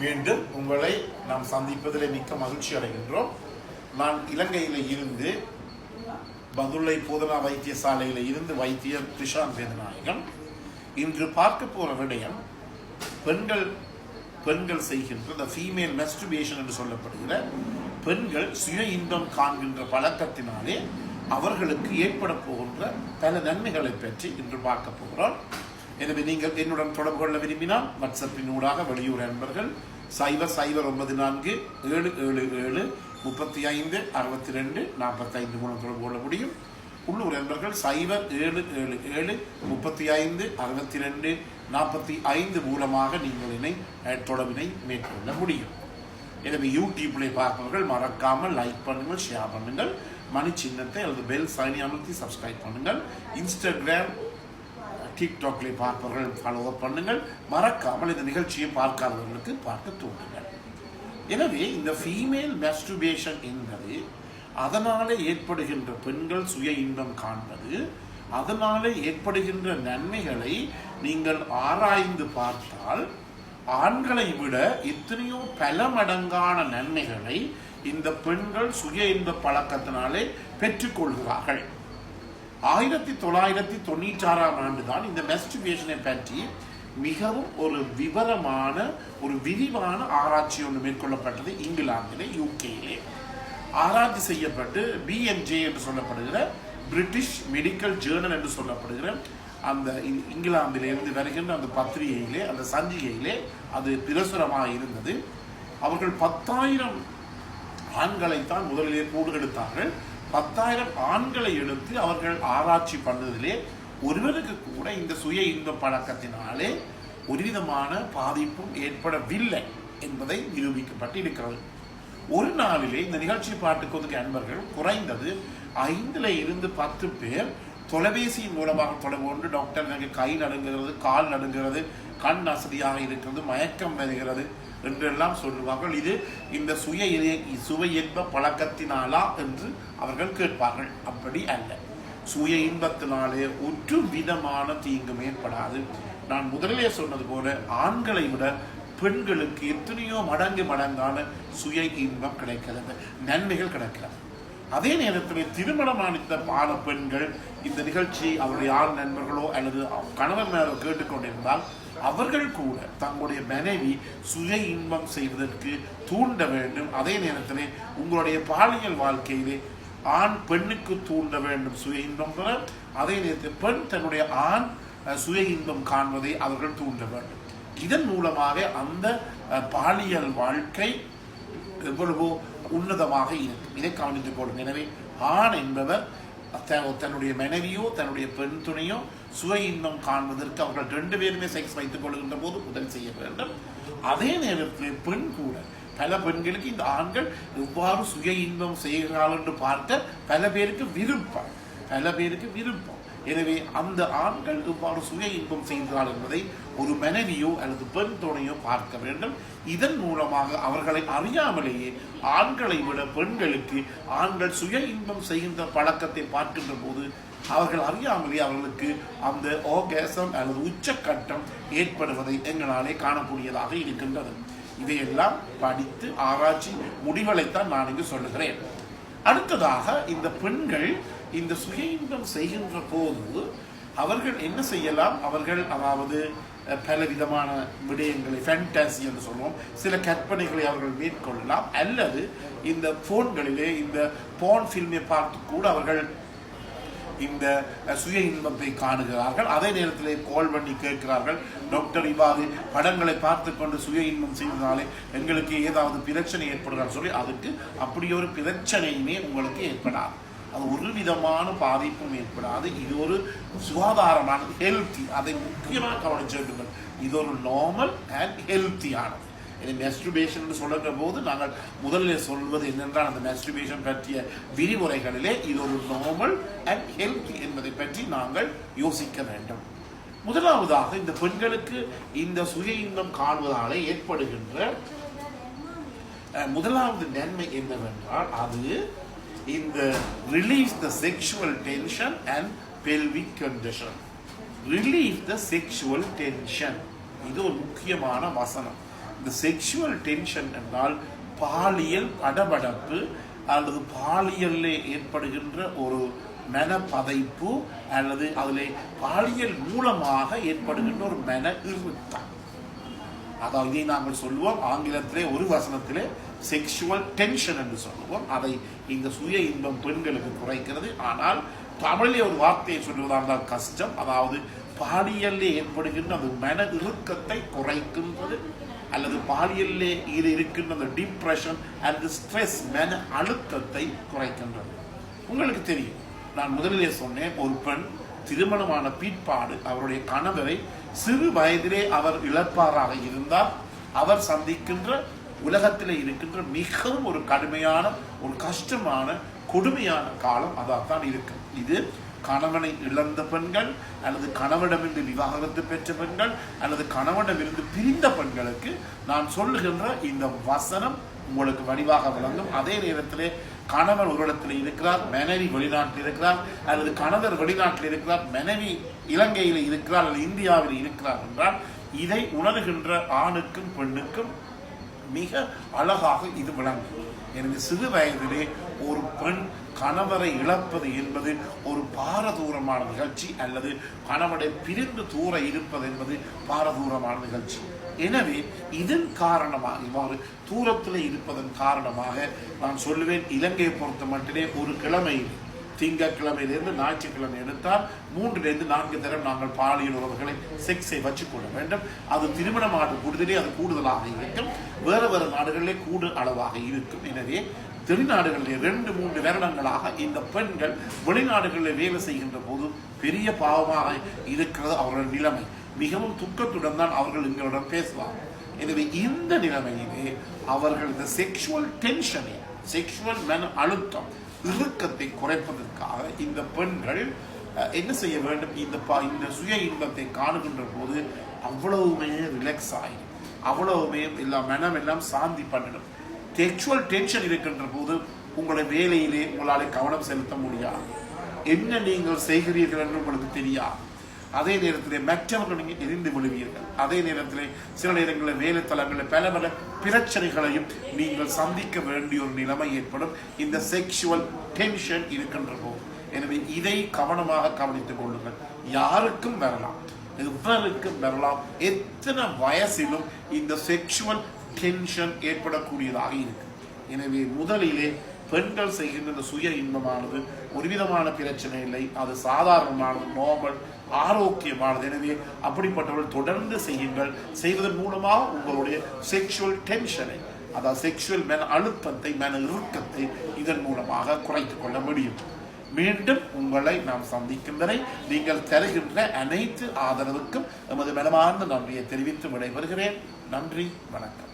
மீண்டும் உங்களை நாம் சந்திப்பதில் மிக்க மகிழ்ச்சி அடைகின்றோம். நான் இலங்கையில் இருந்து பதுளை போதனா வைத்தியசாலையில் இருந்து வைத்தியர் கிருஷாந்த் வேதநாயகன். இன்று பார்க்க போற விடயம் பெண்கள் செய்கின்ற the female masturbation என்று சொல்லப்படுகிற பெண்கள் சுய இன்பம் காண்கின்ற பழக்கத்தினாலே அவர்களுக்கு ஏற்பட போகின்ற பல நன்மைகளை பற்றி இன்று பார்க்க போகிறோம். எனவே நீங்கள் என்னுடன் தொடர்பு கொள்ள விரும்பினால் வாட்ஸ்அப்பின் ஊடாக வெளியூர் நண்பர்கள் 009477356245 மூலம் தொடர்பு கொள்ள முடியும். உள்ளூர் நண்பர்கள் 0777356245 மூலமாக நீங்கள் தொடர்பினை மேற்கொள்ள முடியும். எனவே யூடியூப்ல பார்ப்பவர்கள் மறக்காமல் லைக் பண்ணுங்கள், ஷேர் பண்ணுங்கள், மணி சின்னத்தை அல்லது பெல் சைனை அமர்த்தி சப்ஸ்கிரைப் பண்ணுங்கள். இன்ஸ்டாகிராம் டிக்டாக்ல பார்ப்பவர்கள் ஃபாலோ பண்ணுங்கள். மறக்காமல் இந்த நிகழ்ச்சியை பார்க்காதவர்களுக்கு பார்க்க தூண்டுங்கள். எனவே இந்த ஃபீமேல் மாஸ்டர்பேஷன் என்பது அதனாலே ஏற்படுகின்ற பெண்கள் சுய இன்பம் காண்பது, அதனாலே ஏற்படுகின்ற நன்மைகளை நீங்கள் ஆராய்ந்து பார்த்தால் ஆண்களை விட எத்தனையோ பல மடங்கான நன்மைகளை இந்த பெண்கள் சுய இன்ப பழக்கத்தினாலே பெற்றுக்கொள்கிறார்கள். 1996ஆம் ஆண்டு தான் இந்த மாஸ்டர்பேஷனை பற்றி மிகவும் ஒரு விவரமான ஒரு விரிவான ஆராய்ச்சி ஒன்று மேற்கொள்ளப்பட்டது. இங்கிலாந்திலே, யூகேயிலே ஆராய்ச்சி செய்யப்பட்டு BMJ என்று சொல்லப்படுகிற பிரிட்டிஷ் மெடிக்கல் ஜேர்னல் என்று சொல்லப்படுகிற அந்த இங்கிலாந்திலிருந்து வருகின்ற அந்த பத்திரிகையிலே, அந்த சஞ்சிகையிலே அது பிரசுரமாக இருந்தது. அவர்கள் 10,000 ஆண்களைத்தான் முதலிலே கூடுகெடுத்தார்கள். 10,000 ஆண்களை எடுத்து அவர்கள் ஆராய்ச்சி பண்ணதிலே ஒருவருக்கு கூட இந்த சுய இன்ப பழக்கத்தினாலே ஒரு விதமான பாதிப்பும் ஏற்படவில்லை என்பதை நிரூபிக்கப்பட்டு இருக்கிறது. ஒரு நாளிலே இந்த நிகழ்ச்சி பார்த்துக்கொண்டு அன்பர்கள் குறைந்தது 5 இருந்து 10 பேர் தொலைபேசியின் மூலமாக தொடர்பு கொண்டு, டாக்டர் எனக்கு கை நடுங்குகிறது, கால் நடுங்குகிறது, கண் அசதியாக இருக்கிறது, மயக்கம் வருகிறது என்றெல்லாம் சொல்லுவார்கள். இது இந்த சுய இன்ப பழக்கத்தினாலா என்று அவர்கள் கேட்பார்கள். அப்படி அல்ல. சுய இன்பத்தினாலே ஒரு விதமான தீங்கும் ஏற்படாது. நான் முதலிலே சொன்னது போல ஆண்களை விட பெண்களுக்கு எத்தனையோ மடங்கான சுய இன்பம் கிடைக்கிறது, நன்மைகள் கிடைக்கிறது. அதே நேரத்தில் திருமணமானித்த பால பெண்கள் இந்த நிகழ்ச்சி அவருடைய ஆண் நண்பர்களோ அல்லது கணவன் மேலோ கேட்டுக்கொண்டிருந்தால் அவர்கள் கூட தங்களுடைய மனைவி சுய இன்பம் செய்வதற்கு தூண்ட வேண்டும். அதே நேரத்தில் உங்களுடைய பாலியல் வாழ்க்கையிலே ஆண் பெண்ணுக்கு தூண்ட வேண்டும் சுய இன்பம் பெற. அதே நேரத்தில் பெண் தன்னுடைய ஆண் சுய இன்பம் காண்பதை அவர்கள் தூண்ட வேண்டும். இதன் மூலமாக அந்த பாலியல் வாழ்க்கை எவ்வளவோ உன்னதமாக இருக்கும். இதை கவனித்துக் கொள்ளும். எனவே ஆண் என்பவர் தன்னுடைய மனைவியோ தன்னுடைய பெண் துணையோ சுய இன்பம் காண்பதற்கு அவர்கள் 2 பேருமே செக்ஸ் வைத்துக் கொள்கின்ற போது உதவி செய்ய வேண்டும். அதே நேரத்தில் பெண் கூட பல பெண்களுக்கு இந்த ஆண்கள் எவ்வாறு சுய இன்பம் செய்கிறார்கள் என்று பார்க்க பல பேருக்கு விருப்பம். எனவே அந்த ஆண்கள் எவ்வாறு சுய இன்பம் செய்கிறார்கள் என்பதை ஒரு மனைவியோ அல்லது பெண் துணையோ பார்க்க வேண்டும். இதன் மூலமாக அவர்களை அறியாமலேயே ஆண்களை விட பெண்களுக்கு ஆண்கள் சுய இன்பம் செய்கின்ற பழக்கத்தை பார்க்கின்ற போது அவர்கள் அறியாமலே அவர்களுக்கு அந்த ஆர்காசம் அல்லது உச்சக்கட்டம் ஏற்படுவதை எங்களாலே காணக்கூடியதாக இருக்கின்றது. இதையெல்லாம் படித்து ஆராய்ச்சி முடிவுகளைத்தான் நான் இங்கு சொல்லுகிறேன். அடுத்ததாக இந்த பெண்கள் இந்த சுய இன்பம் செய்கின்ற போது அவர்கள் என்ன செய்யலாம்? அவர்கள் அதாவது பல விதமான விடயங்களை, ஃபேண்டசி என்று சொல்லுவோம், சில கற்பனைகளை அவர்கள் மேற்கொள்ளலாம். அல்லது இந்த போன்களிலே இந்த போன் ஃபில்மை பார்த்து கூட அவர்கள் இந்த சுய இன்பத்தை காணுகிறார்கள். அதே நேரத்தில் கால் பண்ணி கேட்கிறார்கள், டாக்டர் இவ்வாறு படங்களை பார்த்து கொண்டு சுய இன்பம் செய்வதாலே எங்களுக்கு ஏதாவது பிரச்சனை ஏற்படுகிறார் சொல்லி அதுக்கு அப்படி ஒரு பிரச்சனையுமே உங்களுக்கு ஏற்படாது. அது ஒரு விதமான பாதிப்பும் ஏற்படாது. இது ஒரு சுகாதாரமான ஹெல்த்தி, அதை முக்கியமாக கவனிச்சிருக்குங்கள். இது ஒரு நார்மல் அண்ட் ஹெல்த்தியானது. இது மாஸ்டர்பேஷன் சொல்லுகிற போது நாங்கள் முதலில் சொல்வது என்னென்றால் அந்த மாஸ்டர்பேஷன் பற்றிய விரிவுரைகளிலே இது ஒரு நார்மல் அண்ட் ஹெல்த்தி என்பதை பற்றி நாங்கள் யோசிக்க வேண்டும். முதலாவதாக இந்த பெண்களுக்கு இந்த சுய இன்பம் காண்பதாலே ஏற்படுகின்ற முதலாவது நன்மை என்னவென்றால் அது இந்த release the sexual tension and pelvic condition. Relieve the sexual tension, இது ஒரு முக்கியமான வசனம். இந்த செக்ஷுவல் டென்ஷன் என்றால் பாலியல் அடபடப்பு அல்லது பாலியல்ல ஏற்படுகின்ற ஒரு மனப்பதைப்பு அல்லது அதில் பாலியல் மூலமாக ஏற்படுகின்ற ஒரு மன இறுத்தம். அதாவது இதை நாங்கள் சொல்லுவோம் ஆங்கிலத்திலே ஒரு வசனத்திலே செக்ஷுவல் டென்ஷன் என்று சொல்லுவோம். அதை இந்த சுய இன்பம் பெண்களுக்கு குறைக்கிறது. ஆனால் தமிழிலே ஒரு வார்த்தையை சொல்வதால் கஷ்டம். அதாவது பாலியல்லே ஏற்படுகின்ற அந்த மன இறுக்கத்தை குறைக்கின்றது அல்லது பாலியல்லே இது இருக்கின்ற அந்த டிப்ரெஷன் அல்லது ஸ்ட்ரெஸ் மன அழுத்தத்தை குறைக்கின்றது. உங்களுக்கு தெரியும், நான் முதலிலே சொன்னேன், ஒரு பெண் திருமணமான பிற்பாடு அவருடைய கணவரை சிறு வயதிலே அவர் இழப்பாராக இருந்தால் அவர் சந்திக்கின்ற உலகத்திலே இருக்கின்ற மிகவும் ஒரு கடுமையான ஒரு கஷ்டமான கொடுமையான காலம் அதான் இருக்கு. இது கணவனை இழந்த பெண்கள் அல்லது கணவனிடமிருந்து விவாகரத்து பெற்ற பெண்கள் அல்லது கணவனிடமிருந்து பிரிந்த பெண்களுக்கு நான் சொல்லுகின்ற இந்த வசனம் உங்களுக்கு வடிவாக விளங்கும். அதே நேரத்திலே கணவன் ஒரு இடத்தில் இருக்கிறார், மனைவி வெளிநாட்டில் இருக்கிறார், அல்லது கணவர் வெளிநாட்டில் இருக்கிறார், மனைவி இலங்கையில் இருக்கிறார் அல்லது இந்தியாவில் இருக்கிறார் என்றால் இதை உணர்கின்ற ஆணுக்கும் பெண்ணுக்கும் மிக அழகாக இது விளங்கும். எனக்கு சிறு வயதிலே ஒரு பெண் கணவரை இழப்பது என்பது ஒரு பாரதூரமான நிகழ்ச்சி அல்லது கணவனை பிரிந்து தூர இருப்பது என்பது பாரதூரமான நிகழ்ச்சி. எனவே இதன் காரணமாக இவ்வாறு தூரத்தில் இருப்பதன் காரணமாக நான் சொல்லுவேன், இலங்கையை பொறுத்த மட்டுமே ஒரு கிழமையில் திங்கட்கிழமையிலிருந்து ஞாயிற்றுக்கிழமை எடுத்தால் 3 to 4 தரம் நாங்கள் பாலியல் உறவுகளை செக்ஸை வச்சுக்கொள்ள வேண்டும். அது திருமணமான கூடுதலே அது கூடுதலாக இருக்கும், வேறு வேறு நாடுகளிலே கூடு அளவாக இருக்கும். எனவே வெளிநாடுகளிலே 2-3 வருடங்களாக இந்த பெண்கள் வெளிநாடுகளில் வேலை செய்கின்ற போது பெரிய பாவமாக இருக்கிறது அவர்கள் நிலைமை. மிகவும் துக்கத்துடன் தான் அவர்கள் எங்களுடன் பேசுவார்கள். எனவே இந்த நிலைமையிலே அவர்கள் இந்த செக்ஷுவல் டென்ஷனை, செக்ஷுவல் மன அழுத்தம், இறுக்கத்தை குறைப்பதற்காக இந்த பெண்கள் என்ன செய்ய வேண்டும்? இந்த சுய இன்பத்தை காணுகின்ற போது அவ்வளவுமே ரிலாக்ஸ் ஆகிடும், அவ்வளவுமே எல்லாம் மனம் எல்லாம் சாந்தி பண்ணிடும். செக்ஷுவல் டென்ஷன் இருக்கின்ற போது உங்களை வேலையிலே உங்களால் கவனம் செலுத்த முடியாது, என்ன நீங்கள் செய்கிறீர்கள் என்று உங்களுக்கு தெரியாது. அதே நேரத்தில் மற்றவர்கள் நீங்கள் எரிந்து விழுவீர்கள். அதே நேரத்தில் சில நேரங்களில் வேலை தளங்களில் பல பல பிரச்சனைகளையும் நீங்கள் சந்திக்க வேண்டிய ஒரு நிலைமை ஏற்படும் இந்த செக்ஷுவல் டென்ஷன் இருக்கின்ற போது. எனவே இதை கவனமாக கவனித்துக் கொள்ளுங்கள். யாருக்கும் வரலாம், எவருக்கும் வரலாம், எத்தனை வயசிலும் இந்த செக்ஷுவல் டென்ஷன் ஏற்படக்கூடியதாக இருக்கு. எனவே முதலிலே பெண்கள் செய்கின்ற இந்த சுய இன்பமானது ஒரு விதமான பிரச்சனை இல்லை, அது சாதாரணமானது, நார்மல், ஆரோக்கியமானது. எனவே அப்படிப்பட்டவர்கள் தொடர்ந்து செய்யுங்கள். செய்வதன் மூலமாக உங்களுடைய செக்ஷுவல் டென்ஷனை, அதாவது செக்ஷுவல் மன அழுத்தத்தை, மன இறுக்கத்தை இதன் மூலமாக குறைத்துக் கொள்ள முடியும். மீண்டும் உங்களை நாம் சந்திக்கின்றனை நீங்கள் தருகின்ற அனைத்து ஆதரவுக்கும் எமது மனமார்ந்த நன்றியை தெரிவித்து விடைபெறுகிறேன். நன்றி, வணக்கம்.